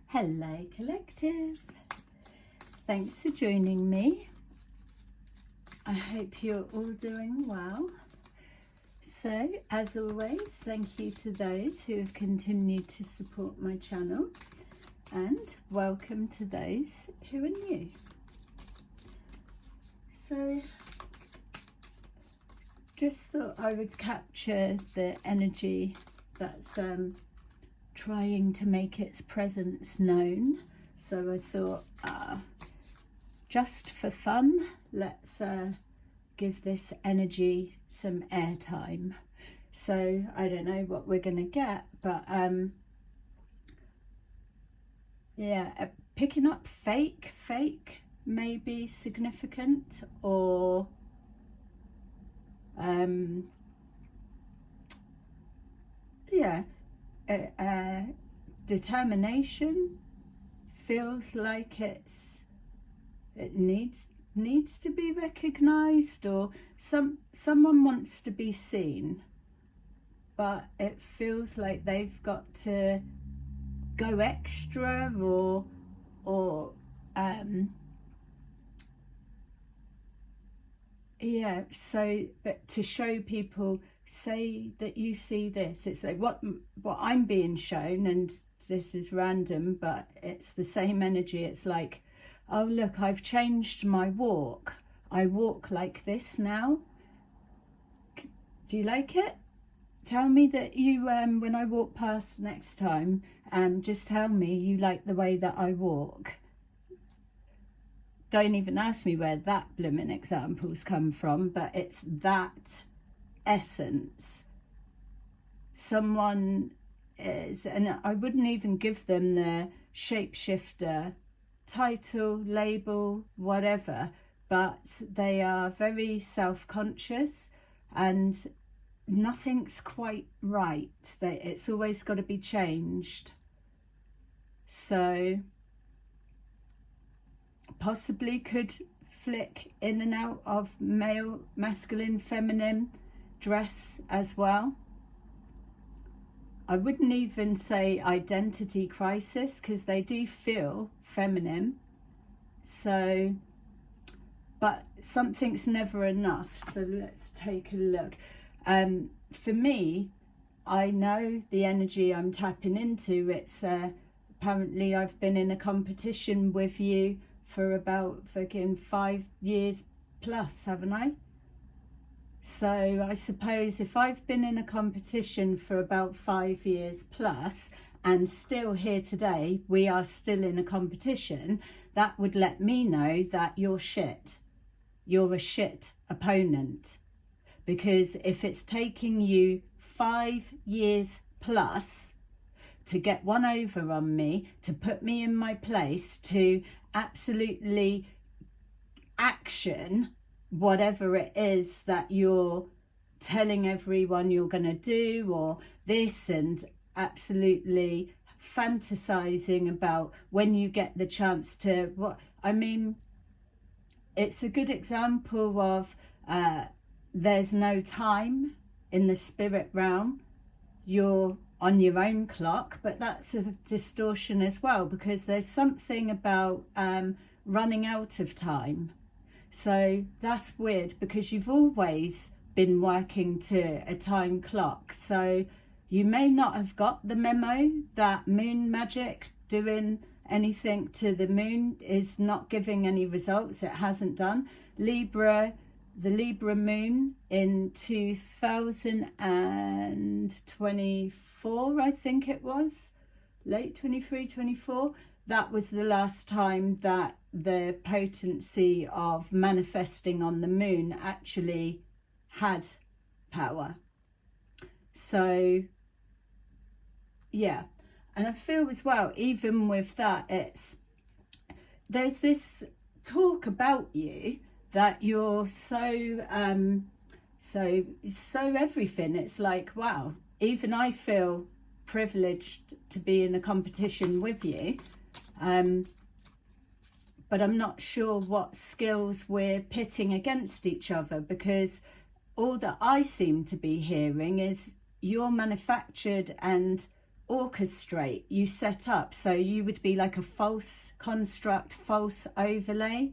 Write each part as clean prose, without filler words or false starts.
Hello Collective, thanks for joining me. I hope you're all doing well. So as always, thank you to those who have continued to support my channel, and welcome to those who are new. So just thought I would capture the energy that's trying to make its presence known. So I thought, just for fun, let's give this energy some airtime. So I don't know what we're going to get, but yeah, picking up fake may be significant, or yeah, determination feels like it needs to be recognized, or someone wants to be seen, but it feels like they've got to go extra, or yeah, so but to show people, say that you see this. It's like what I'm being shown, and this is random, but it's the same energy. It's like, oh look, I've changed my walk. I walk like this now. Do you like it? Tell me that you when I walk past next time, just tell me you like the way that I walk. Don't even ask me where that blooming examples come from, but it's that essence. Someone is, and I wouldn't even give them the shapeshifter title, label, whatever, but they are very self-conscious and nothing's quite right. It's always got to be changed. So possibly could flick in and out of male, masculine, feminine dress as well. I wouldn't even say identity crisis, because they do feel feminine. So, but something's never enough. So let's take a look. For me, I know the energy I'm tapping into. It's apparently I've been in a competition with you for about fucking 5 years plus, haven't I? So I suppose if I've been in a competition for about 5 years plus and still here today, we are still in a competition, that would let me know that you're shit. You're a shit opponent. Because if it's taking you 5 years plus to get one over on me, to put me in my place, to absolutely action whatever it is that you're telling everyone you're going to do, or this, and absolutely fantasizing about when you get the chance to, what I mean, it's a good example of there's no time in the spirit realm. You're on your own clock, but that's a distortion as well, because there's something about running out of time. So that's weird, because you've always been working to a time clock. So you may not have got the memo that moon magic, doing anything to the moon, is not giving any results. It hasn't done. Libra, the Libra moon in 2024, I think it was, late 23, 24. That was the last time that the potency of manifesting on the moon actually had power. So yeah, and I feel as well, even with that, there's this talk about you that you're so everything. It's like, wow, even I feel privileged to be in a competition with you, but I'm not sure what skills we're pitting against each other, because all that I seem to be hearing is you're manufactured and orchestrate, you set up. So you would be like a false construct, false overlay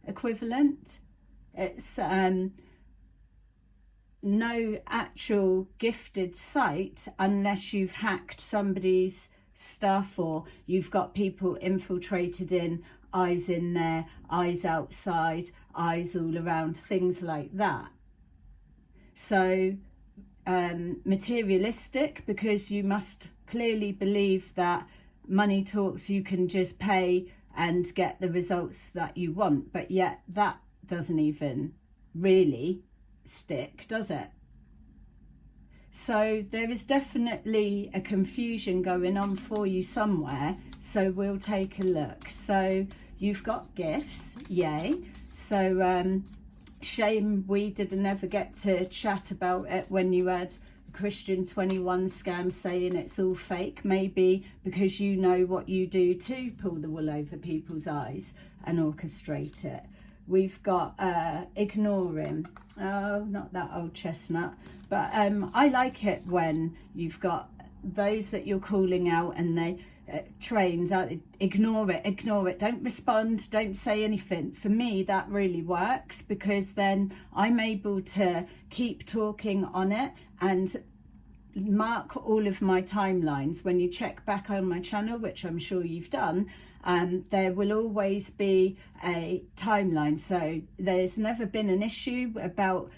equivalent. It's no actual gifted sight unless you've hacked somebody's stuff, or you've got people infiltrated in, eyes in there, eyes outside, eyes all around, things like that. So materialistic, because you must clearly believe that money talks, you can just pay and get the results that you want, but yet that doesn't even really stick, does it? So there is definitely a confusion going on for you somewhere, so we'll take a look. So you've got gifts, yay. So shame we didn't ever get to chat about it when you had Christian 21 scam saying it's all fake. Maybe because you know what you do to pull the wool over people's eyes and orchestrate it. We've got ignoring. Oh, not that old chestnut. But I like it when you've got those that you're calling out and they trained. Ignore it. Don't respond. Don't say anything. For me, that really works, because then I'm able to keep talking on it and mark all of my timelines. When you check back on my channel, which I'm sure you've done, there will always be a timeline. So there's never been an issue about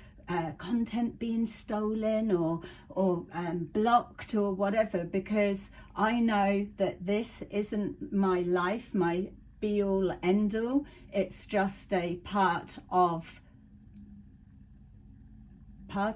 content being stolen or blocked or whatever, because I know that this isn't my life, my be all end all. It's just a part of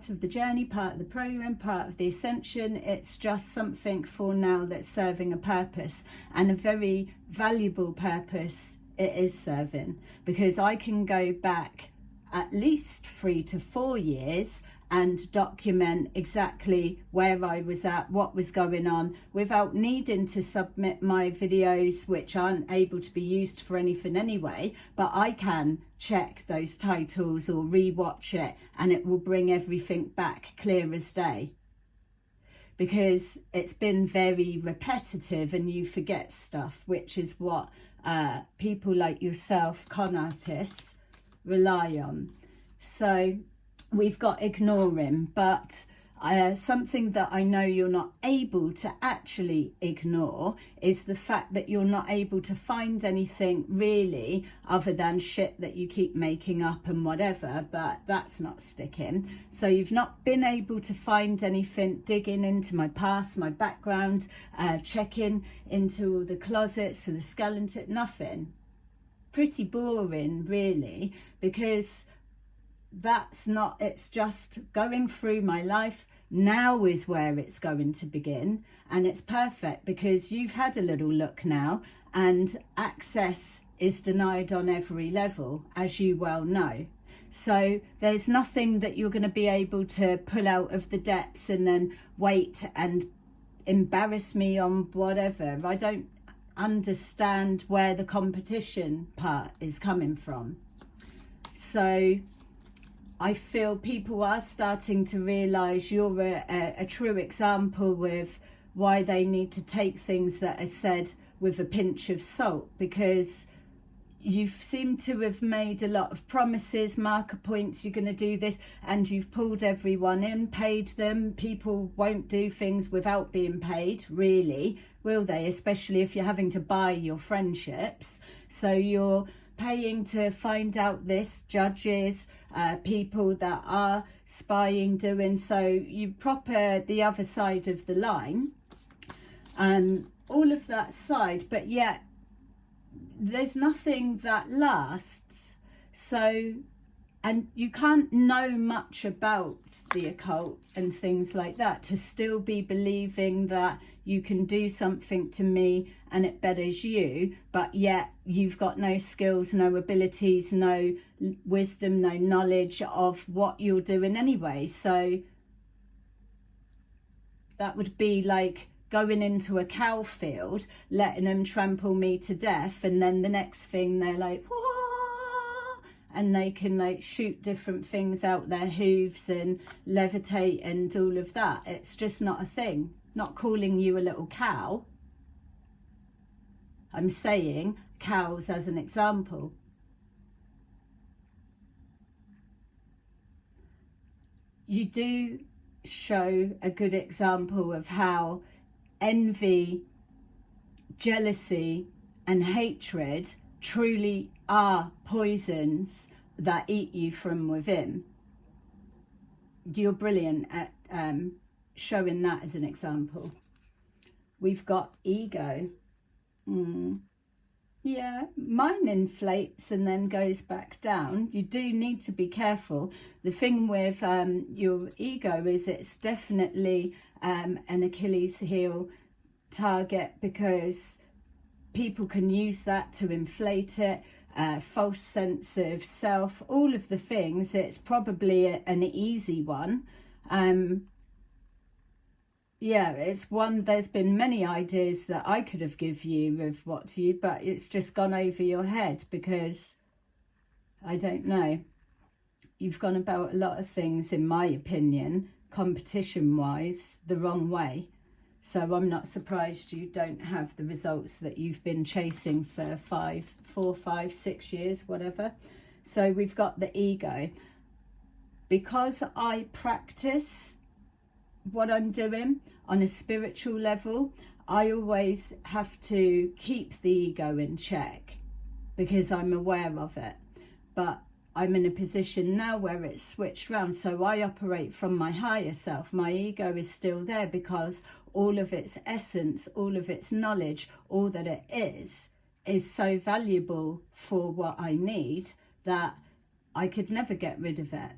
the journey, part of the program, part of the ascension. It's just something for now that's serving a purpose, and a very valuable purpose it is serving, because I can go back at least 3 to 4 years and document exactly where I was at, what was going on, without needing to submit my videos, which aren't able to be used for anything anyway. But I can check those titles or rewatch it, and it will bring everything back clear as day, because it's been very repetitive and you forget stuff, which is what people like yourself, con artists, rely on. So we've got ignoring, but something that I know you're not able to actually ignore is the fact that you're not able to find anything really other than shit that you keep making up and whatever, but that's not sticking. So you've not been able to find anything, digging into my past, my background, checking into all the closets or the skeleton, nothing. Pretty boring really, because that's not, it's just going through my life. Now is where it's going to begin, and it's perfect because you've had a little look now, and access is denied on every level, as you well know. So there's nothing that you're going to be able to pull out of the depths and then wait and embarrass me on whatever. I don't understand where the competition part is coming from. So I feel people are starting to realise you're a true example with why they need to take things that are said with a pinch of salt, because you seem to have made a lot of promises, marker points, you're going to do this, and you've pulled everyone in, paid them. People won't do things without being paid, really, will they? Especially if you're having to buy your friendships. So you're paying to find out this, judges, people that are spying, doing. So you proper the other side of the line, all of that side, but yet there's nothing that lasts. So, and you can't know much about the occult and things like that to still be believing that you can do something to me and it betters you, but yet you've got no skills, no abilities, no wisdom, no knowledge of what you're doing anyway. So that would be like going into a cow field, letting them trample me to death, and then the next thing they're like, whoa, and they can like shoot different things out their hooves and levitate and all of that. It's just not a thing. not calling you a little cow. I'm saying cows as an example. You do show a good example of how envy, jealousy and hatred truly are poisons that eat you from within. You're brilliant at showing that as an example. We've got ego. Yeah, mine inflates and then goes back down. You do need to be careful. The thing with your ego is it's definitely an Achilles heel target, because people can use that to inflate it, false sense of self, all of the things. It's probably an easy one. Yeah, it's one, there's been many ideas that I could have given you of what to you, but it's just gone over your head because, I don't know, you've gone about a lot of things, in my opinion, competition-wise, the wrong way. So I'm not surprised you don't have the results that you've been chasing for 4, 5, 6 years, whatever. So we've got the ego. Because I practice what I'm doing on a spiritual level, I always have to keep the ego in check because I'm aware of it. But I'm in a position now where it's switched round, so I operate from my higher self. My ego is still there because all of its essence, all of its knowledge, all that it is so valuable for what I need that I could never get rid of it.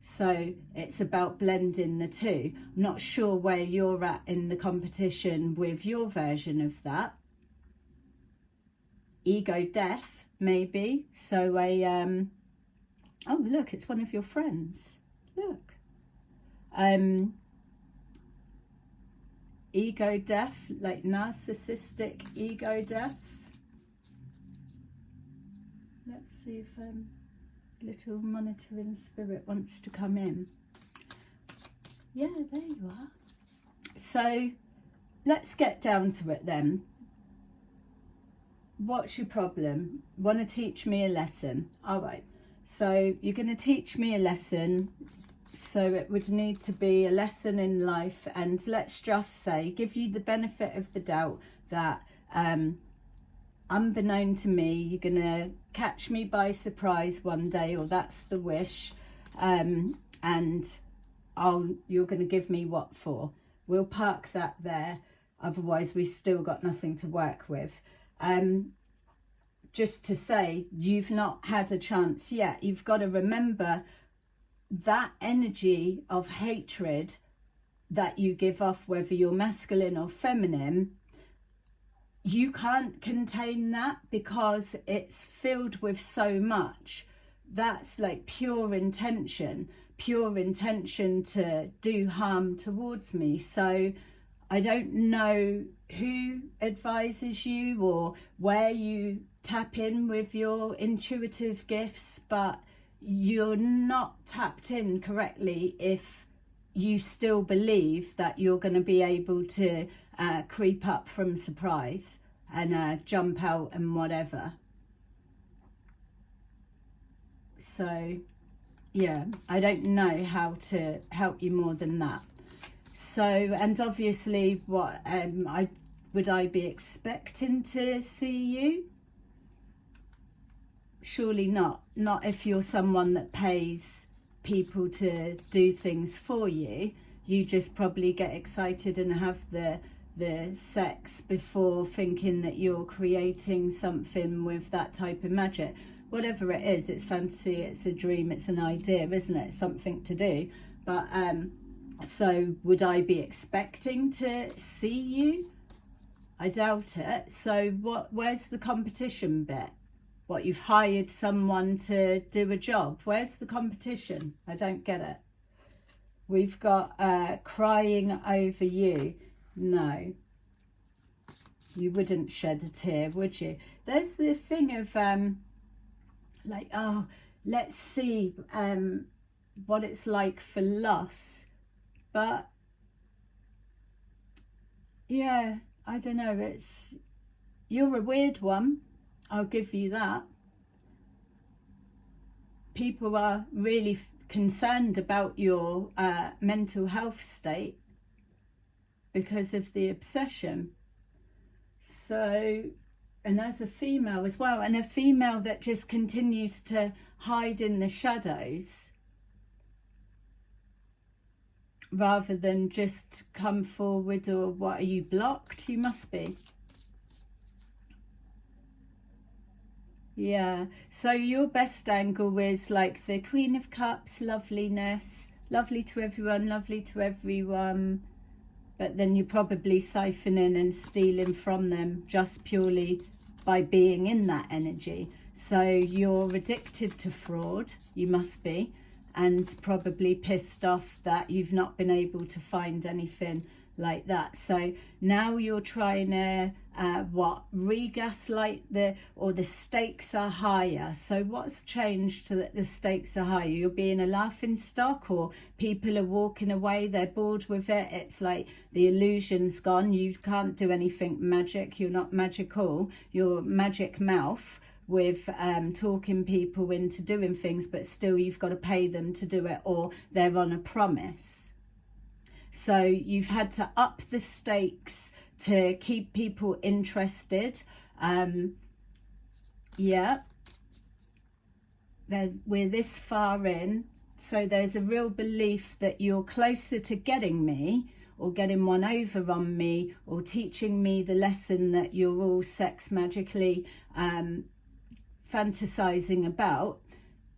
So it's about blending the two. I'm not sure where you're at in the competition with your version of that. Ego death, maybe. So oh, look, it's one of your friends. Look. Ego death, like narcissistic ego death. Let's see if little monitoring spirit wants to come in. Yeah, there you are. So let's get down to it then. What's your problem? Want to teach me a lesson? All right. So you're going to teach me a lesson. So it would need to be a lesson in life. And let's just say, give you the benefit of the doubt that unbeknown to me, you're going to catch me by surprise one day, or that's the wish. And you're going to give me what for. We'll park that there. Otherwise, we've still got nothing to work with. Just to say, you've not had a chance yet. You've got to remember that energy of hatred that you give off, whether you're masculine or feminine, you can't contain that because it's filled with so much. That's like pure intention to do harm towards me. So I don't know who advises you or where you tap in with your intuitive gifts, but you're not tapped in correctly if you still believe that you're going to be able to creep up from surprise and jump out and whatever. So yeah, I don't know how to help you more than that. So, and obviously what would I be expecting to see you? Surely not if you're someone that pays people to do things for you. You just probably get excited and have the sex before thinking that you're creating something with that type of magic. Whatever it is, it's fantasy, it's a dream, it's an idea, isn't it? Something to do. But so would I be expecting to see you? I doubt it. So where's the competition bit? What, you've hired someone to do a job? Where's the competition? I don't get it. We've got crying over you. No. You wouldn't shed a tear, would you? There's the thing of like, oh, let's see what it's like for loss. But yeah, I don't know, you're a weird one, I'll give you that. People are really concerned about your mental health state because of the obsession. So, and as a female as well, and a female that just continues to hide in the shadows rather than just come forward, or what, are you blocked? You must be. Yeah, so your best angle is like the Queen of Cups, loveliness, lovely to everyone, lovely to everyone, but then you're probably siphoning and stealing from them just purely by being in that energy. So you're addicted to fraud, you must be, and probably pissed off that you've not been able to find anything like that. So now you're trying to re-gaslight the stakes are higher. So what's changed to that the stakes are higher? You're being a laughing stock, or people are walking away, they're bored with it. It's like the illusion's gone, you can't do anything magic, you're not magical, you're magic mouth with talking people into doing things, but still you've got to pay them to do it, or they're on a promise. So you've had to up the stakes to keep people interested. Yeah, we're this far in, so there's a real belief that you're closer to getting me, or getting one over on me, or teaching me the lesson that you're all sex magically fantasizing about.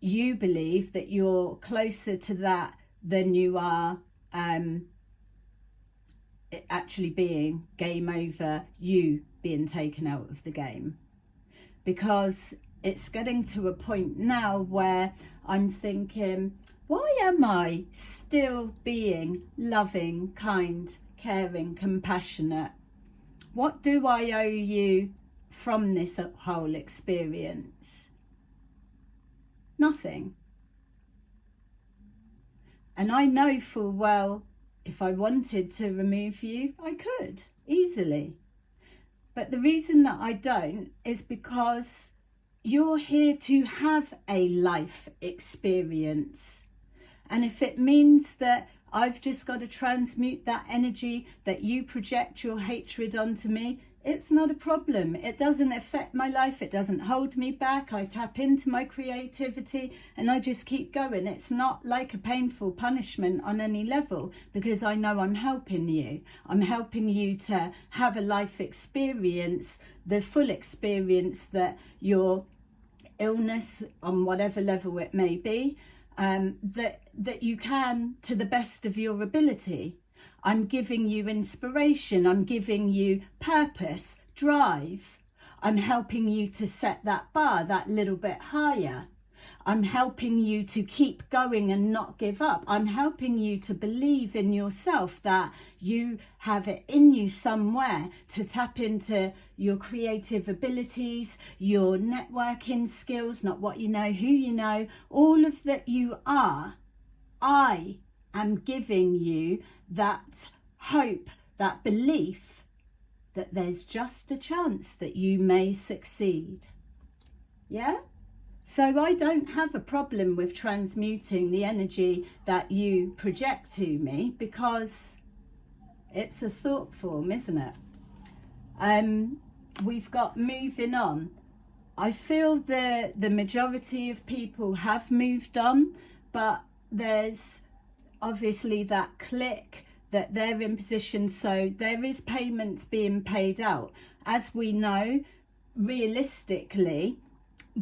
You believe that you're closer to that than you are it actually being game over, you being taken out of the game. Because it's getting to a point now where I'm thinking, why am I still being loving, kind, caring, compassionate? What do I owe you from this whole experience? Nothing. And I know full well, if I wanted to remove you, I could easily. But the reason that I don't is because you're here to have a life experience. And if it means that I've just got to transmute that energy that you project your hatred onto me, it's not a problem. It doesn't affect my life. It doesn't hold me back. I tap into my creativity and I just keep going. It's not like a painful punishment on any level, because I know I'm helping you. I'm helping you to have a life experience, the full experience that your illness, on whatever level it may be, that you can, to the best of your ability. I'm giving you inspiration, I'm giving you purpose, drive. I'm helping you to set that bar that little bit higher. I'm helping you to keep going and not give up. I'm helping you to believe in yourself, that you have it in you somewhere to tap into your creative abilities, your networking skills, not what you know, who you know, all of that you are. I am giving you that hope, that belief that there's just a chance that you may succeed. Yeah? So I don't have a problem with transmuting the energy that you project to me, because it's a thought form, isn't it? We've got moving on. I feel the majority of people have moved on, but there's obviously that click that they're in position, so there is payments being paid out. As we know, realistically,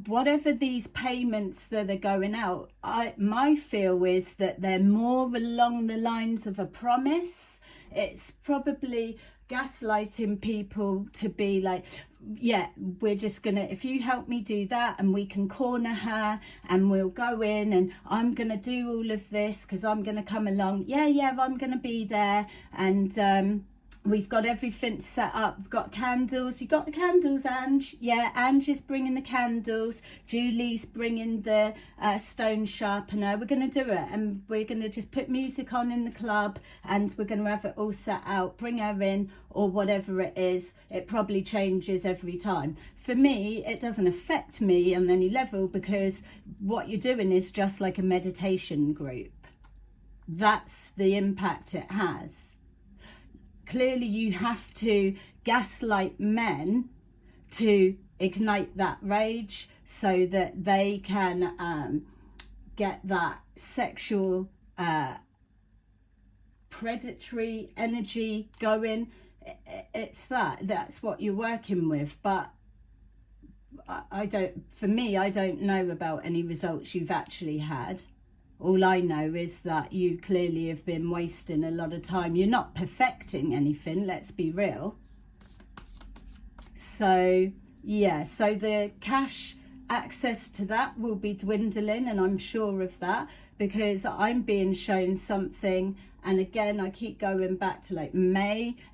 whatever these payments that are going out, my feel is that they're more along the lines of a promise. It's probably gaslighting people to be like, yeah, we're just gonna, if you help me do that, and we can corner her and we'll go in and I'm gonna do all of this because I'm gonna come along, yeah, I'm gonna be there, and We've got everything set up. We've got candles. You got the candles, Ange? Yeah, Ange is bringing the candles. Julie's bringing the stone sharpener. We're going to do it, and we're going to just put music on in the club, and we're going to have it all set out. Bring her in, or whatever it is. It probably changes every time. For me, it doesn't affect me on any level, because what you're doing is just like a meditation group. That's the impact it has. Clearly, you have to gaslight men to ignite that rage so that they can get that sexual predatory energy going. That's what you're working with. But I don't know about any results you've actually had. All I know is that you clearly have been wasting a lot of time. You're not perfecting anything, let's be real. So, yeah, so the cash access to that will be dwindling, and I'm sure of that, because I'm being shown something. And again, I keep going back to like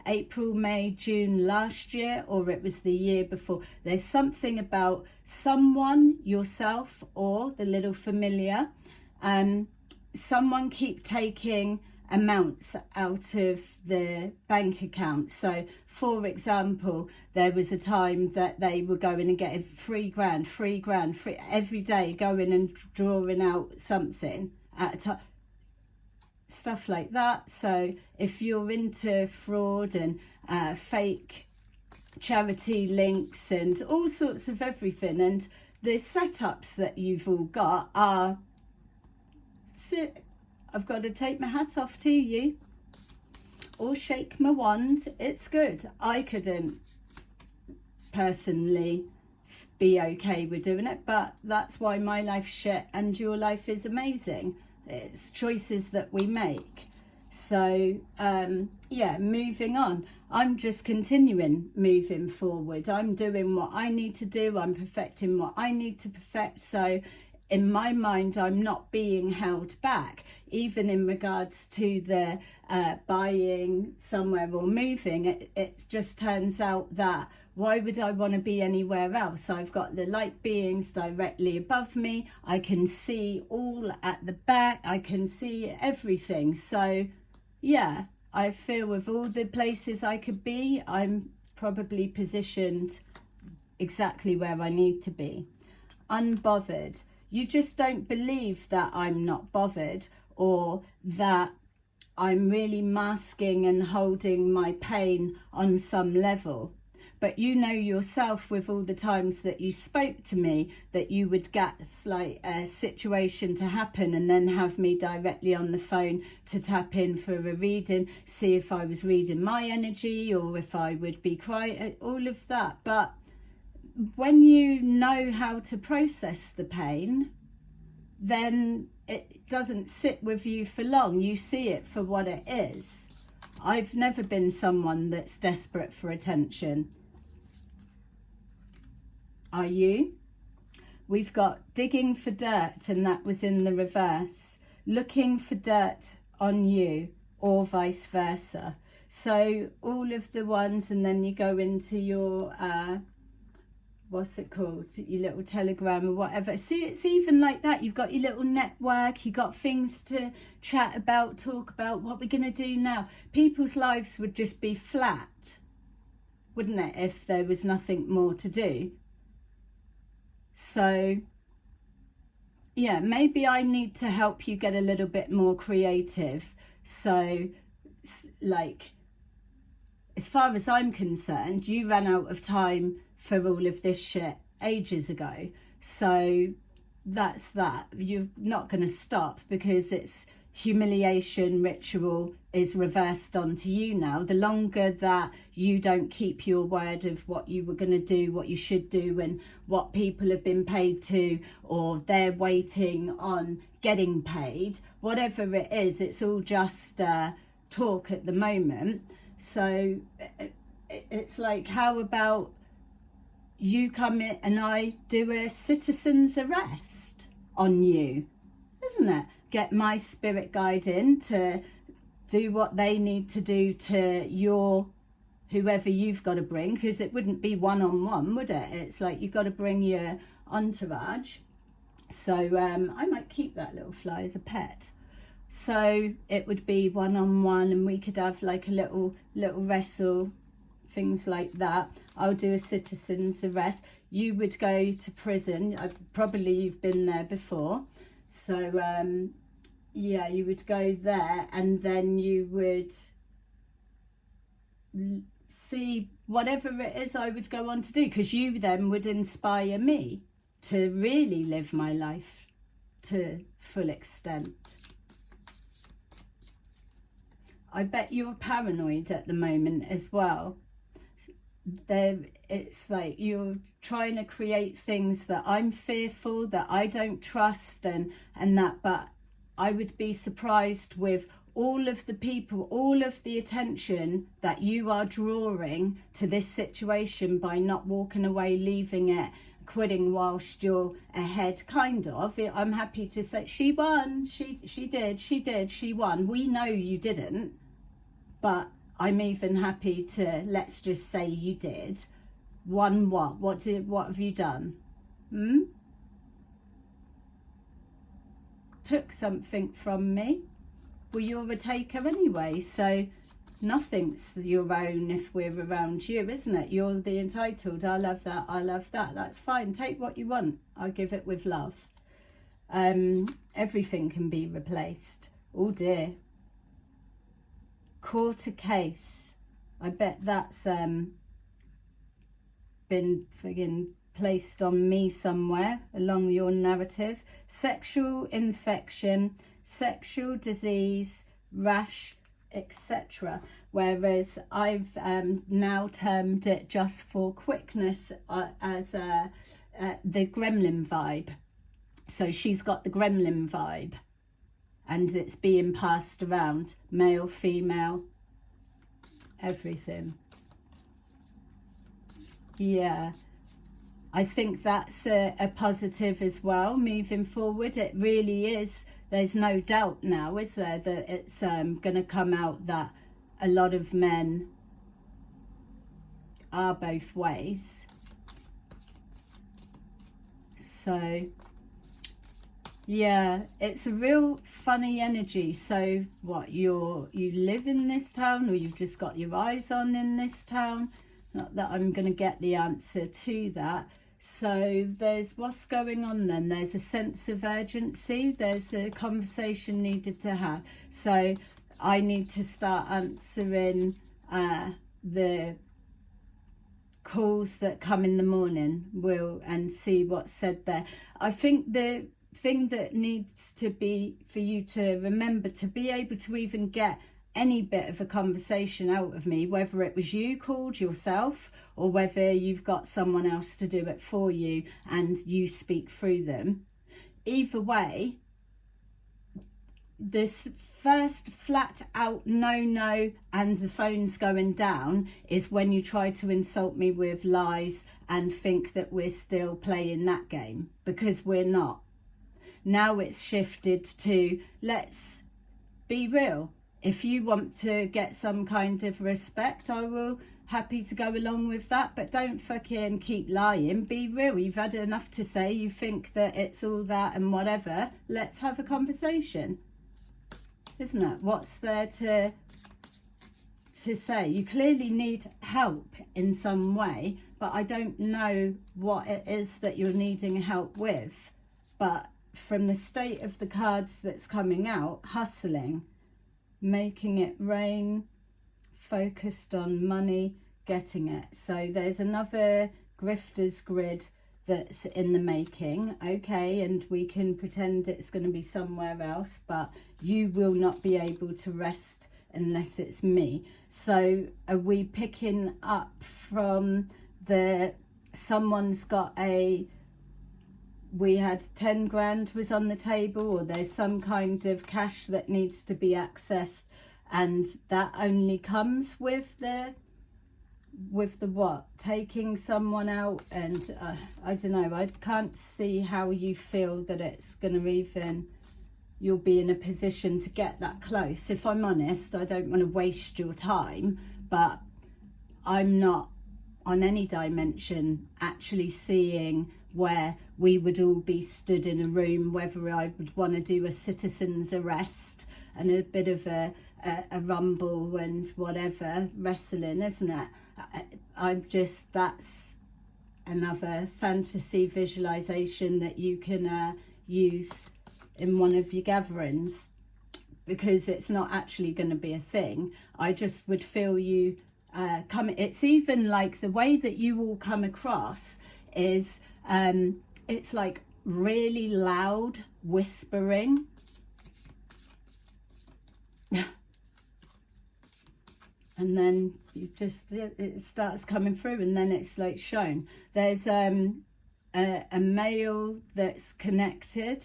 April, May, June last year, or it was the year before. There's something about someone, yourself, or the little familiar, someone keep taking amounts out of the bank account. So for example, there was a time that they were going and getting £3,000 every day, going and drawing out something at a time, stuff like that. So if you're into fraud and fake charity links and all sorts of everything, and the setups that you've all got are, I've got to take my hat off to you or shake my wand. It's good. I couldn't personally be okay with doing it, but that's why my life's shit and your life is amazing. It's choices that we make. So yeah, moving on. I'm just continuing moving forward. I'm doing what I need to do. I'm perfecting what I need to perfect. So in my mind, I'm not being held back, even in regards to the buying somewhere or moving. It just turns out that why would I want to be anywhere else? I've got the light beings directly above me. I can see all at the back. I can see everything. So yeah, I feel with all the places I could be, I'm probably positioned exactly where I need to be. Unbothered. You just don't believe that I'm not bothered, or that I'm really masking and holding my pain on some level. But you know yourself, with all the times that you spoke to me, that you would gaslight a situation to happen and then have me directly on the phone to tap in for a reading, see if I was reading my energy or if I would be crying, all of that. But when you know how to process the pain, then it doesn't sit with you for long. You see it for what it is. I've never been someone that's desperate for attention. Are you? We've got digging for dirt, and that was in the reverse. Looking for dirt on you, or vice versa. So all of the ones, and then you go into your what's it called, your little Telegram or whatever. See, it's even like that. You've got your little network, you've got things to chat about, talk about, what we're going to do now. People's lives would just be flat, wouldn't it, if there was nothing more to do? So yeah, maybe I need to help you get a little bit more creative. So like, as far as I'm concerned, you ran out of time for all of this shit ages ago. So that's that. You're not going to stop, because it's humiliation ritual is reversed onto you now. The longer that you don't keep your word of what you were going to do, what you should do, and what people have been paid to, or they're waiting on getting paid, whatever it is, it's all just talk at the moment. So it's like, how about you come in and I do a citizen's arrest on you, isn't it? Get my spirit guide in to do what they need to do to your whoever you've got to bring, because it wouldn't be one-on-one, would it? It's like you've got to bring your entourage. So I might keep that little fly as a pet. So it would be one-on-one, and we could have like a little wrestle, things like that. I'll do a citizen's arrest. You would go to prison. Probably you've been there before. So yeah, you would go there, and then you would see whatever it is I would go on to do, because you then would inspire me to really live my life to full extent. I bet you're paranoid at the moment as well. It's like you're trying to create things that I'm fearful, that I don't trust, and that, but I would be surprised with all of the people, all of the attention that you are drawing to this situation by not walking away, leaving it, quitting whilst you're ahead, kind of. I'm happy to say she won, she did, she won. We know you didn't, but I'm even happy to, let's just say you did. Won what? What have you done? Took something from me. Well, you're a taker anyway, so nothing's your own if we're around you, isn't it? You're the entitled. I love that, I love that. That's fine. Take what you want. I give it with love. Everything can be replaced. Oh dear. Court a case. I bet that's been friggin' placed on me somewhere along your narrative. Sexual infection, sexual disease, rash, etc. Whereas I've now termed it, just for quickness, as the gremlin vibe. So she's got the gremlin vibe, and it's being passed around, male, female, everything. Yeah, I think that's a positive as well moving forward. It really is. There's no doubt now, is there, that it's going to come out that a lot of men are both ways. So yeah, it's a real funny energy. So what, you live in this town, or you've just got your eyes on in this town? Not that I'm going to get the answer to that. So there's what's going on then. There's a sense of urgency. There's a conversation needed to have. So I need to start answering the calls that come in the morning, and see what's said there. I think the thing that needs to be, for you to remember, to be able to even get any bit of a conversation out of me, whether it was you called yourself or whether you've got someone else to do it for you and you speak through them, either way, this first flat out no and the phone's going down is when you try to insult me with lies and think that we're still playing that game, because we're not. Now it's shifted to, let's be real. If you want to get some kind of respect, I will happy to go along with that, but don't fucking keep lying. Be real. You've had enough to say. You think that it's all that and whatever. Let's have a conversation, isn't it? What's there to say? You clearly need help in some way, but I don't know what it is that you're needing help with. But from the state of the cards that's coming out, hustling, making it rain, focused on money, getting it. So there's another grifter's grid that's in the making, okay, and we can pretend it's going to be somewhere else, but you will not be able to rest unless it's me. So are we picking up from the, someone's got a, we had 10 grand was on the table, or there's some kind of cash that needs to be accessed, and that only comes with the what, taking someone out, and I don't know, I can't see how you feel that it's going to even, you'll be in a position to get that close. If I'm honest, I don't want to waste your time, but I'm not on any dimension actually seeing where we would all be stood in a room, whether I would want to do a citizen's arrest and a bit of a rumble and whatever, wrestling, isn't it? I'm just, that's another fantasy visualization that you can use in one of your gatherings, because it's not actually going to be a thing. I just would feel you come. It's even like the way that you all come across is it's like really loud whispering. And then you just, it starts coming through, and then it's like shown. There's a male that's connected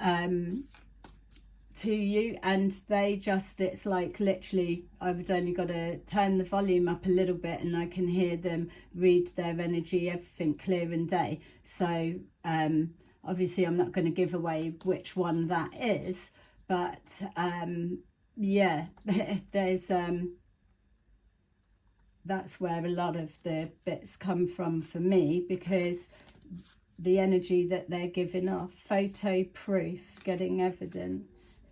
to you, and they just, it's like literally I've only got to turn the volume up a little bit and I can hear them read their energy, everything clear and day. So obviously I'm not going to give away which one that is, but yeah, there's that's where a lot of the bits come from for me, because the energy that they're giving off. Photo proof, getting evidence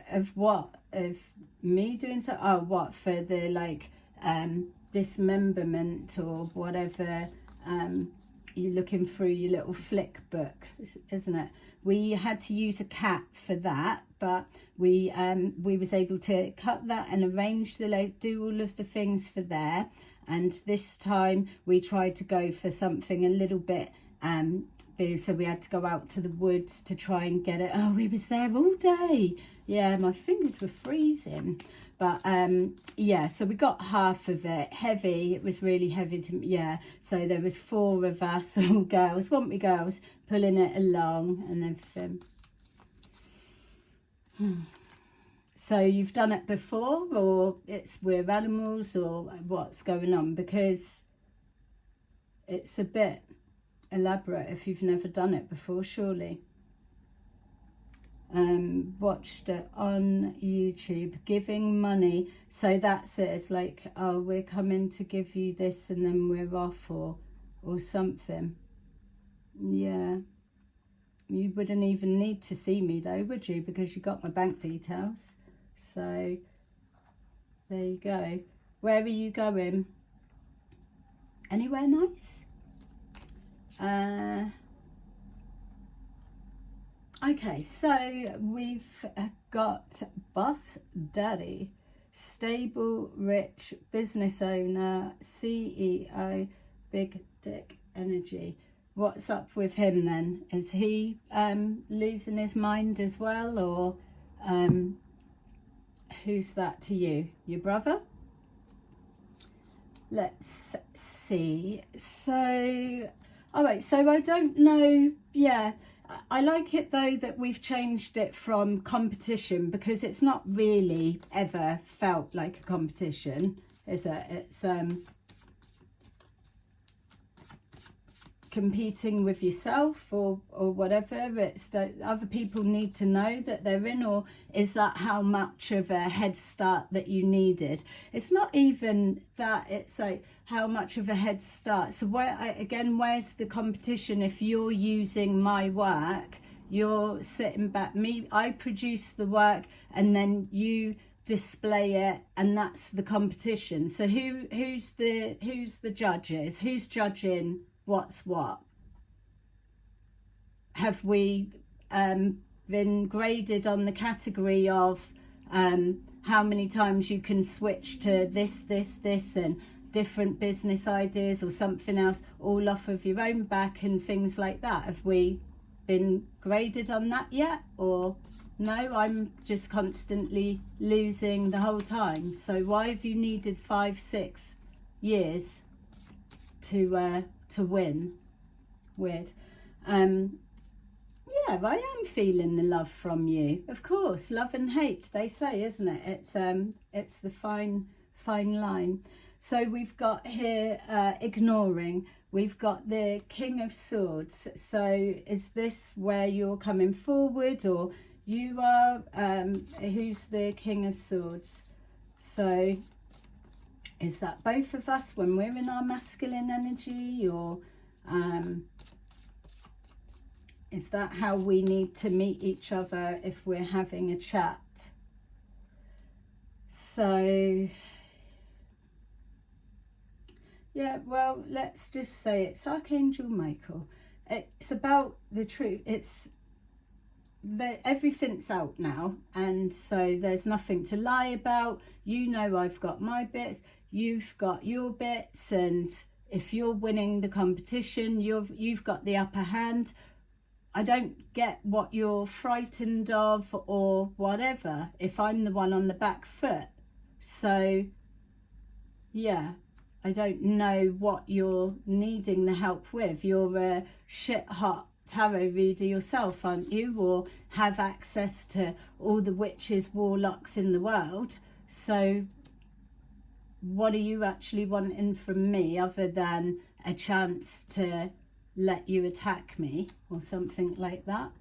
of what? Of me doing so? Oh, what, for the like dismemberment or whatever. You're looking through your little flick book, isn't it? We had to use a cat for that, but we was able to cut that and arrange the, do all of the things for there. And this time we tried to go for something a little bit so we had to go out to the woods to try and get it. Oh, we was there all day. Yeah, my fingers were freezing. But yeah, so we got half of it. Heavy, it was really heavy to, yeah. So there was 4 of us, all girls, weren't we girls, pulling it along and everything. So you've done it before, or it's with animals, or what's going on? Because it's a bit elaborate if you've never done it before, surely. Watched it on YouTube, giving money. So that's it, it's like, oh, we're coming to give you this and then we're off, or something. Yeah, you wouldn't even need to see me though, would you? Because you got my bank details. So there you go. Where are you going? Anywhere nice? Okay, so we've got boss daddy, stable, rich, business owner, CEO, big dick energy. What's up with him then? Is he losing his mind as well, or who's that to you? Your brother? Let's see. So, all right, so I don't know. Yeah, I like it though that we've changed it from competition, because it's not really ever felt like a competition, is it? It's competing with yourself or whatever. It's that other people need to know that they're in, or is that how much of a head start that you needed? It's not even that, it's like how much of a head start. So where, again, where's the competition? If you're using my work, you're sitting back, me, I produce the work and then you display it, and that's the competition. So who's the judges? Who's judging what's what? Have we been graded on the category of how many times you can switch to this and different business ideas or something else, all off of your own back and things like that? Have we been graded on that yet, or no? I'm just constantly losing the whole time. So why have you needed 5-6 years to win? Weird. Yeah, I am feeling the love from you, of course. Love and hate, they say, isn't it? It's the fine line. So we've got here ignoring. We've got the King of Swords. So is this where you're coming forward, or you are? Who's the King of Swords? So Is that both of us when we're in our masculine energy, or is that how we need to meet each other if we're having a chat? So, yeah, well, let's just say it's Archangel Michael. It's about the truth. It's that everything's out now, and so there's nothing to lie about. You know, I've got my bits, you've got your bits, and if you're winning the competition, you've got the upper hand. I don't get what you're frightened of or whatever if I'm the one on the back foot. So yeah, I don't know what you're needing the help with. You're a shit hot tarot reader yourself, aren't you? Or have access to all the witches, warlocks in the world. So what are you actually wanting from me other than a chance to let you attack me or something like that?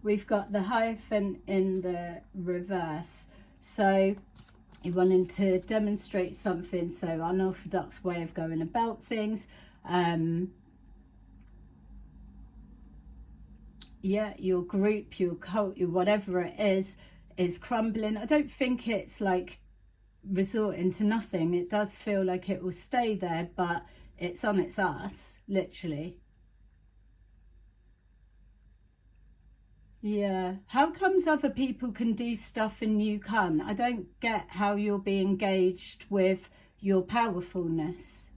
We've got the Hierophant in the reverse. So you're wanting to demonstrate something, so unorthodox way of going about things. Yeah, your group, your cult, your whatever it is crumbling. I don't think it's like resorting to nothing. It does feel like it will stay there, but it's on its ass, literally. Yeah, how comes other people can do stuff and you can't? I don't get how you'll be engaged with your powerfulness.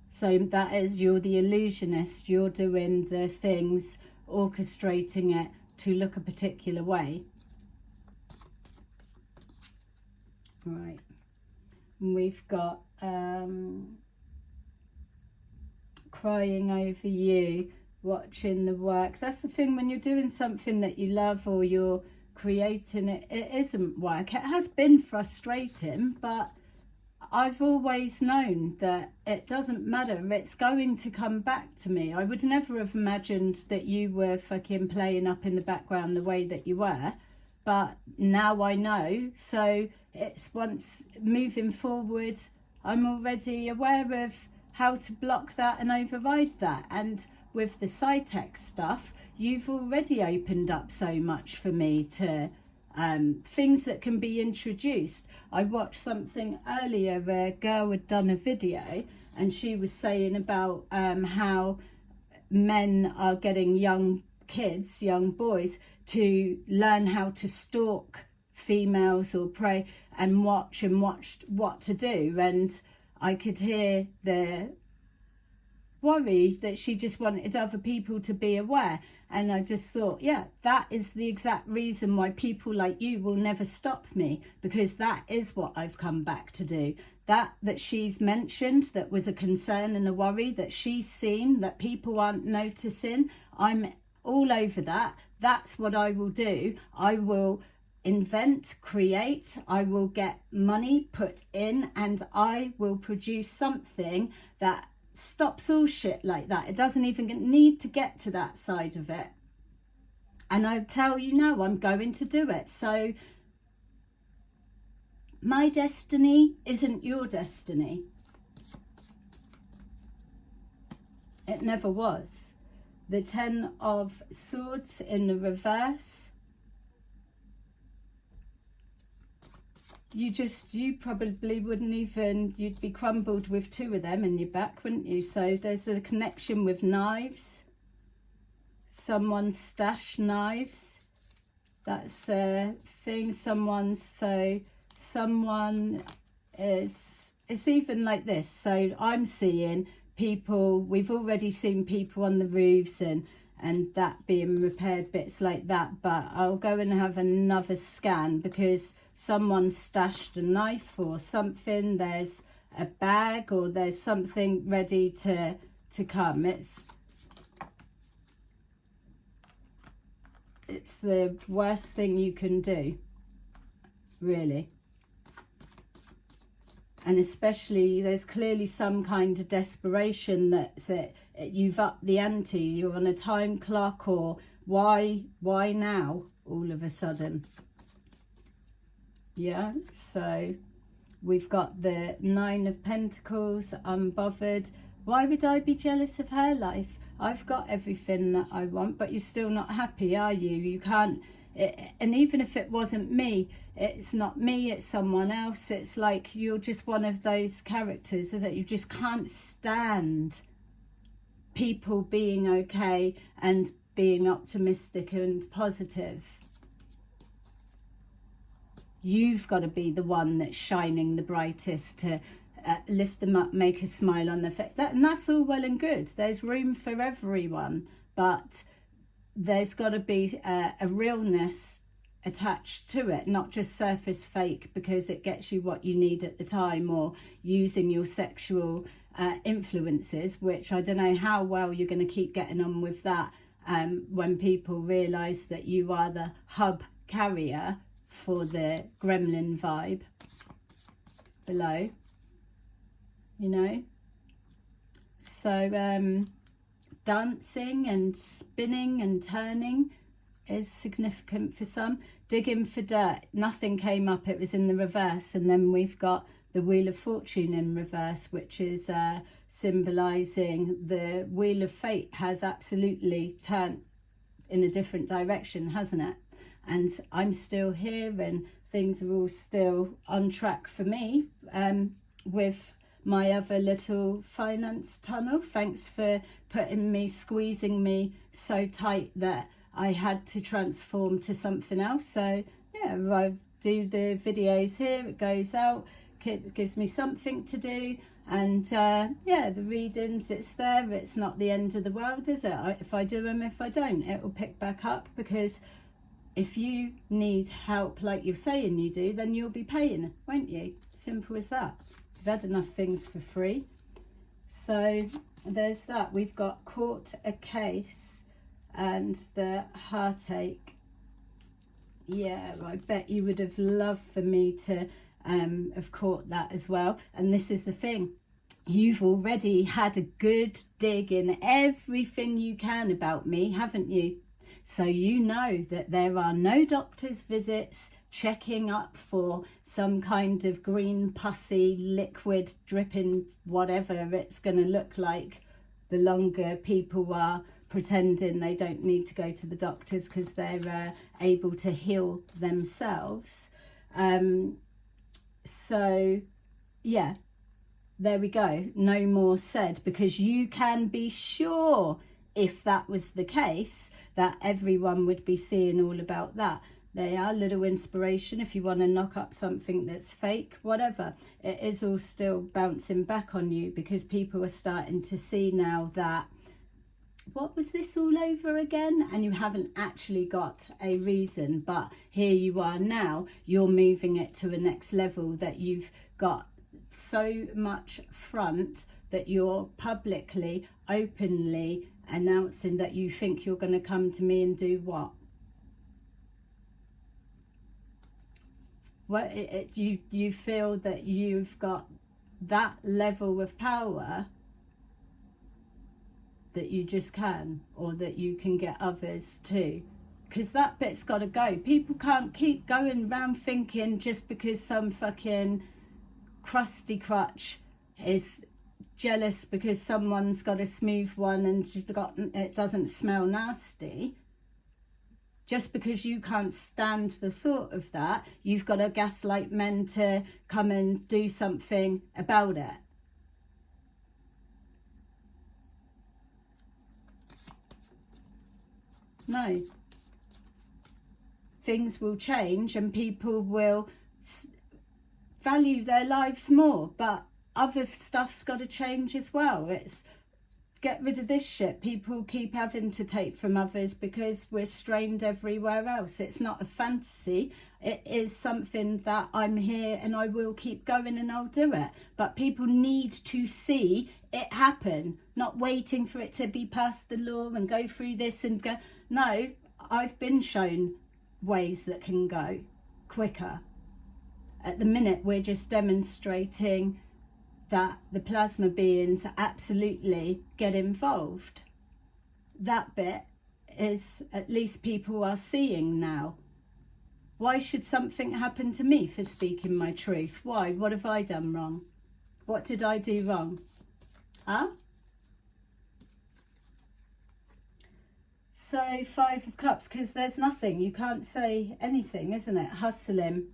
So that is, you're the illusionist, you're doing the things, orchestrating it to look a particular way. Right, we've got crying over you, watching the work. That's the thing, when you're doing something that you love or you're creating it, it isn't work. It has been frustrating, but I've always known that it doesn't matter, it's going to come back to me. I would never have imagined that you were fucking playing up in the background the way that you were, but now I know. So it's, once moving forward, I'm already aware of how to block that and override that. And with the Cytec stuff, you've already opened up so much for me to things that can be introduced. I watched something earlier where a girl had done a video and she was saying about how men are getting young kids, young boys, to learn how to stalk females or prey and watch what to do. And I could hear the worry that she just wanted other people to be aware. And I just thought, yeah, that is the exact reason why people like you will never stop me, because that is what I've come back to do. That she's mentioned, that was a concern and a worry that she's seen, that people aren't noticing. I'm all over that. That's what I will do. I will invent, create, I will get money put in, and I will produce something that stops all shit like that. It doesn't even need to get to that side of it. And I tell you now, I'm going to do it. So my destiny isn't your destiny. It never was. The 10 of Swords in the reverse. You probably wouldn't even, you'd be crumbled with 2 of them in your back, wouldn't you? So there's a connection with knives. Someone's stashed knives. That's a thing. Someone is, it's even like this. So I'm seeing people, we've already seen people on the roofs and that being repaired, bits like that, but I'll go and have another scan because someone stashed a knife or something. There's a bag or there's something ready to come. It's the worst thing you can do, really. And especially, there's clearly some kind of desperation that's it. You've upped the ante. You're on a time clock, or why now all of a sudden? Yeah, so we've got the Nine of Pentacles, unbothered. Why would I be jealous of her life? I've got everything that I want, but you're still not happy, are you? You can't, and even if it wasn't me, it's not me, it's someone else. It's like you're just one of those characters, is it? You just can't stand people being okay and being optimistic and positive. You've got to be the one that's shining the brightest to lift them up, make a smile on their face. And that's all well and good. There's room for everyone, but there's got to be a realness attached to it, not just surface fake because it gets you what you need at the time, or using your sexual influences, which I don't know how well you're going to keep getting on with that when people realise that you are the hub carrier for the gremlin vibe below, you know. So dancing and spinning and turning is significant for some. Digging for dirt, nothing came up, it was in the reverse. And then we've got the Wheel of Fortune in reverse, which is symbolising the Wheel of Fate has absolutely turned in a different direction, hasn't it? And I'm still here and things are all still on track for me with my other little finance tunnel. Thanks for squeezing me so tight that I had to transform to something else. So yeah, I do the videos here, it goes out, it gives me something to do. And yeah, the readings, it's there, it's not the end of the world, is it? If I do them, if I don't, it will pick back up, because if you need help like you're saying you do, then you'll be paying, won't you? Simple as that. You've had enough things for free. So there's that. We've got caught a case and the heartache. Yeah, I bet you would have loved for me to have caught that as well. And this is the thing. You've already had a good dig in everything you can about me, haven't you? So you know that there are no doctor's visits checking up for some kind of green pussy liquid dripping whatever it's going to look like. The longer people are pretending they don't need to go to the doctors because they're able to heal themselves. So yeah, there we go. No more said, because you can be sure if that was the case that everyone would be seeing all about that. They are a little inspiration if you want to knock up something that's fake, whatever. It is all still bouncing back on you, because people are starting to see now that, what was this all over again? And you haven't actually got a reason, but here you are now, you're moving it to a next level, that you've got so much front that you're publicly, openly announcing that you think you're going to come to me and do what? What you feel that you've got that level of power that you just can, or that you can get others too, because that bit's got to go. People can't keep going around thinking just because some fucking crusty crutch is jealous because someone's got a smooth one and she's got, it doesn't smell nasty. Just because you can't stand the thought of that, you've got to gaslight men to come and do something about it. No. Things will change and people will value their lives more, but other stuff's got to change as well. It's get rid of this shit people keep having to take from others because we're strained everywhere else. It's not a fantasy, it is something that I'm here and I will keep going and I'll do it. But people need to see it happen, not waiting for it to be passed the law and go through this and go. No, I've been shown ways that can go quicker. At the minute we're just demonstrating that the plasma beings absolutely get involved. That bit is, at least people are seeing now. Why should something happen to me for speaking my truth? Why? What have I done wrong? What did I do wrong? Huh? So 5 of Cups, because there's nothing. You can't say anything, isn't it? Hustling.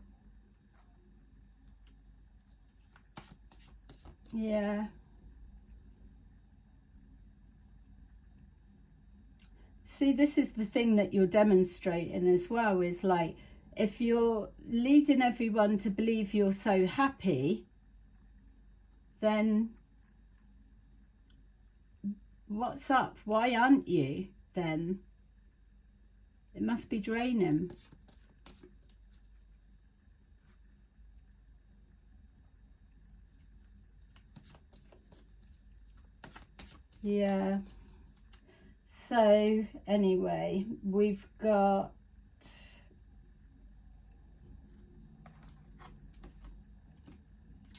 Yeah. See, this is the thing that you're demonstrating as well, is like, if you're leading everyone to believe you're so happy, then what's up? Why aren't you then? It must be draining. Yeah. So anyway, we've got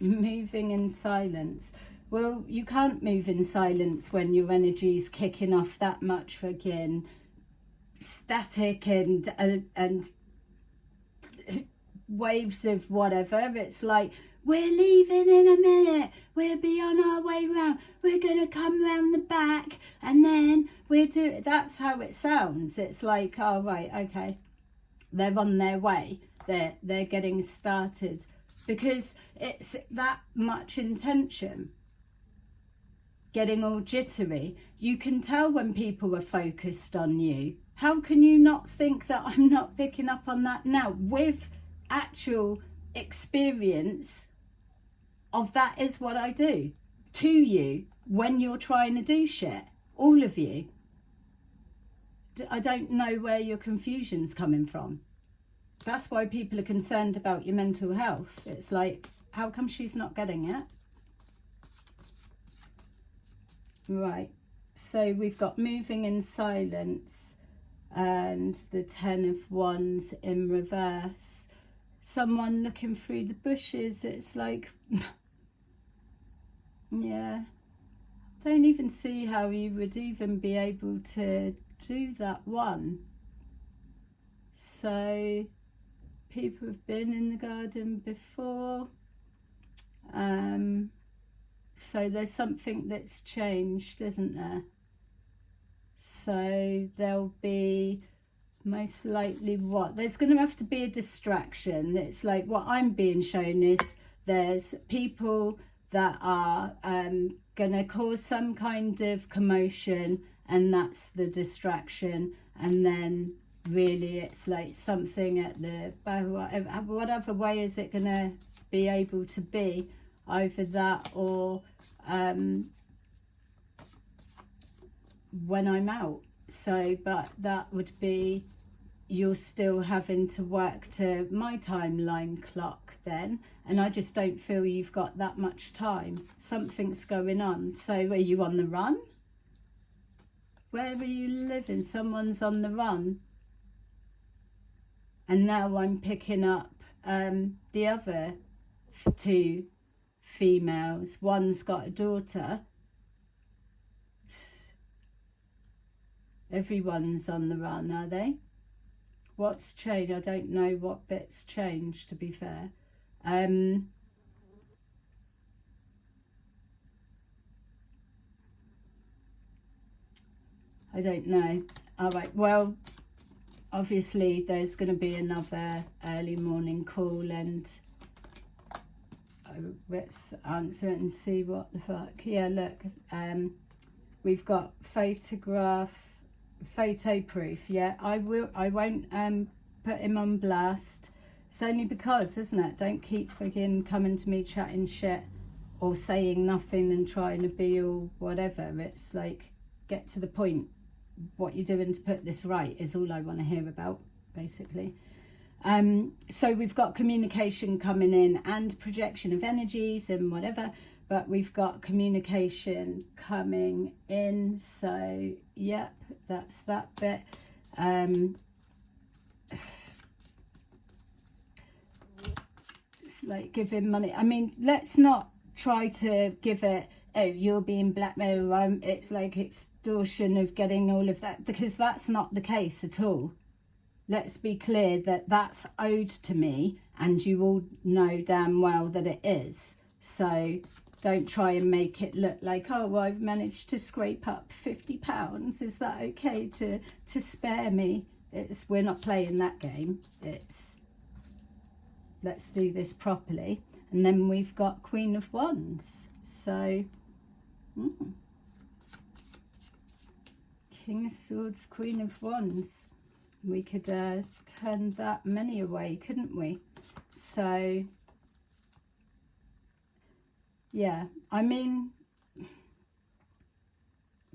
moving in silence. Well, you can't move in silence when your energy's kicking off that much again, static and waves of whatever. It's like, we're leaving in a minute, we'll be on our way round, we're gonna come round the back, and then we'll do. That's how it sounds. It's like, oh right, okay, they're on their way, they're getting started, because it's that much intention. Getting all jittery. You can tell when people are focused on you. How can you not think that I'm not picking up on that now, with actual experience of that is what I do to you when you're trying to do shit, all of you. I don't know where your confusion's coming from. That's why people are concerned about your mental health. It's like, how come she's not getting it? Right, so we've got moving in silence and the 10 of Wands in reverse. Someone looking through the bushes. It's like, yeah, don't even see how you would even be able to do that one. So people have been in the garden before. So there's something that's changed, isn't there? So there'll be most likely what? There's going to have to be a distraction. It's like what I'm being shown is there's people that are going to cause some kind of commotion, and that's the distraction. And then really it's like something at the whatever way is it going to be able to be, either that or when I'm out. So but that would be, you're still having to work to my timeline clock then, and I just don't feel you've got that much time. Something's going on. So are you on the run? Where are you living? Someone's on the run. And now I'm picking up the other 2 females. One's got a daughter. Everyone's on the run, are they? What's changed? I don't know what bit's changed, to be fair. I don't know. All right, well, obviously there's going to be another early morning call, and let's answer it and see what the fuck. Yeah, look, we've got photo proof. Yeah, I won't put him on blast. It's only because, isn't it? Don't keep friggin' coming to me chatting shit or saying nothing and trying to be all whatever. It's like, get to the point. What you're doing to put this right is all I want to hear about, basically. So we've got communication coming in and projection of energies and whatever, but we've got communication coming in. So yep, that's that bit. It's like giving money. I mean, let's not try to give it, oh, you're being blackmailed, it's like extortion of getting all of that, because that's not the case at all. let's be clear that that's owed to me, and you all know damn well that it is. So don't try and make it look like, oh, well, I've managed to scrape up £50. Is that okay to spare me? We're not playing that game. It's, let's do this properly. And then we've got Queen of Wands. So, King of Swords, Queen of Wands. We could turn that many away, couldn't we? So, yeah, I mean,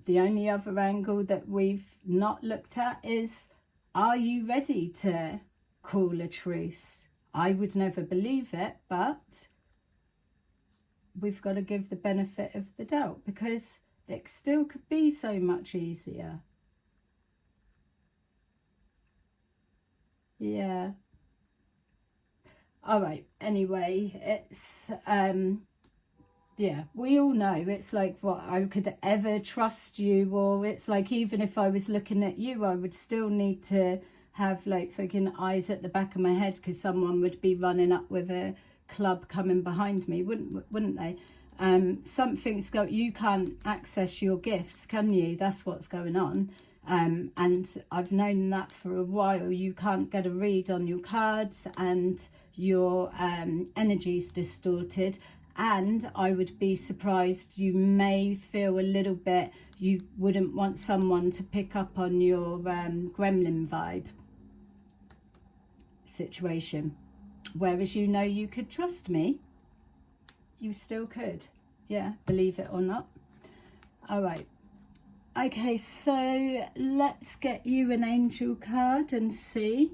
the only other angle that we've not looked at is, are you ready to call a truce? I would never believe it, but we've got to give the benefit of the doubt, because it still could be so much easier. Yeah. All right. Anyway, it's yeah, we all know it's like, what, I could ever trust you, or it's like, even if I was looking at you, I would still need to have like freaking eyes at the back of my head, because someone would be running up with a club coming behind me, wouldn't they? Something's you can't access your gifts, can you? That's what's going on. And I've known that for a while. You can't get a read on your cards, and your energy's distorted. And I would be surprised, you may feel a little bit, you wouldn't want someone to pick up on your gremlin vibe situation. Whereas you know you could trust me, you still could. Yeah, believe it or not. All right. Okay, so let's get you an angel card and see.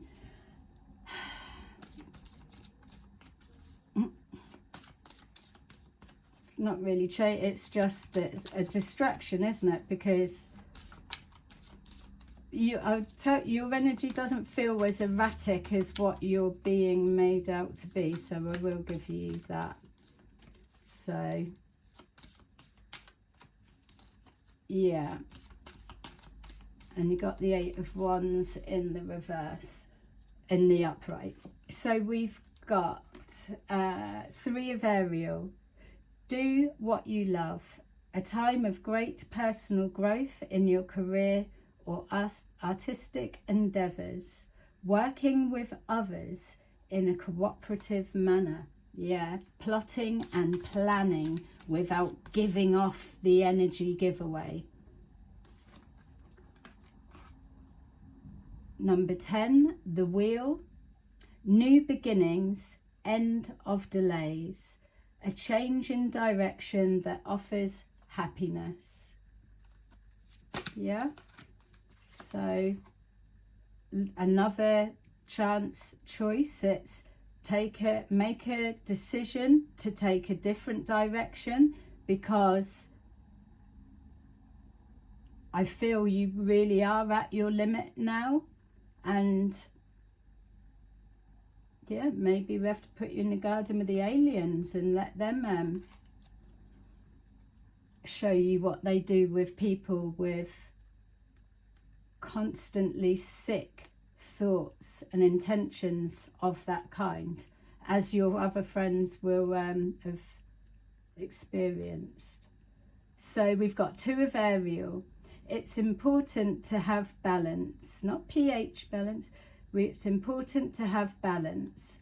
Not really, it's just a distraction, isn't it? Because your energy doesn't feel as erratic as what you're being made out to be, so I will give you that. So yeah, and you got the Eight of Wands in the reverse, in the upright. So we've got Three of Ariel. Do what you love. A time of great personal growth in your career or artistic endeavours. Working with others in a cooperative manner. Yeah, plotting and planning without giving off the energy giveaway. Number 10, the Wheel. New beginnings, end of delays. A change in direction that offers happiness. Yeah. So another chance choice. It's make a decision to take a different direction, because I feel you really are at your limit now, and yeah, maybe we have to put you in the garden with the aliens and let them show you what they do with people with constantly sick thoughts and intentions of that kind, as your other friends will have experienced. So we've got Two of Ariel. It's important to have balance, not pH balance. It's important to have balance.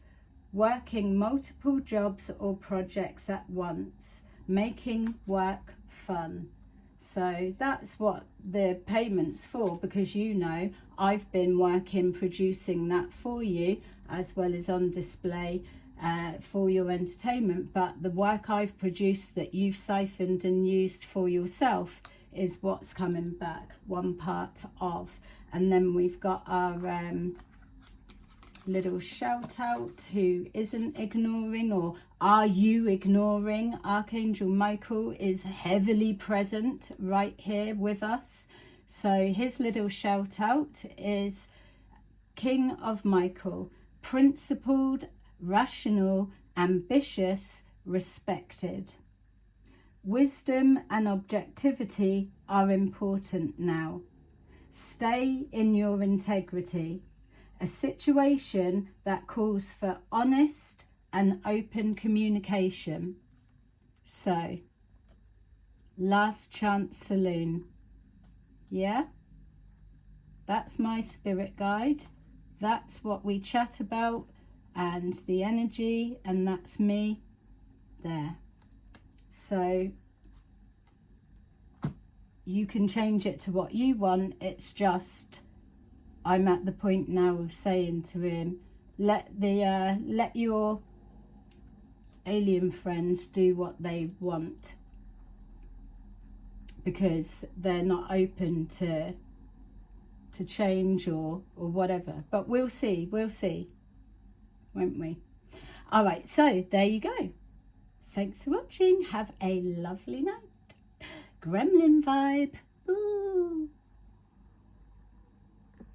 Working multiple jobs or projects at once, making work fun. So that's what the payment's for, because you know I've been working producing that for you, as well as on display for your entertainment. But the work I've produced that you've siphoned and used for yourself is what's coming back, one part of. And then we've got our little shout out, who isn't ignoring, or are you ignoring? Archangel Michael is heavily present right here with us. So his little shout out is King of Michael, principled, rational, ambitious, respected. Wisdom and objectivity are important now. Stay in your integrity. a situation that calls for honest and open communication. So, last chance saloon. Yeah, that's my spirit guide. That's what we chat about, and the energy, and that's me there. So you can change it to what you want. It's just, I'm at the point now of saying to him, let your alien friends do what they want, because they're not open to change or whatever. But we'll see, won't we? All right, so there you go. Thanks for watching. Have a lovely night. Gremlin vibe. Ooh.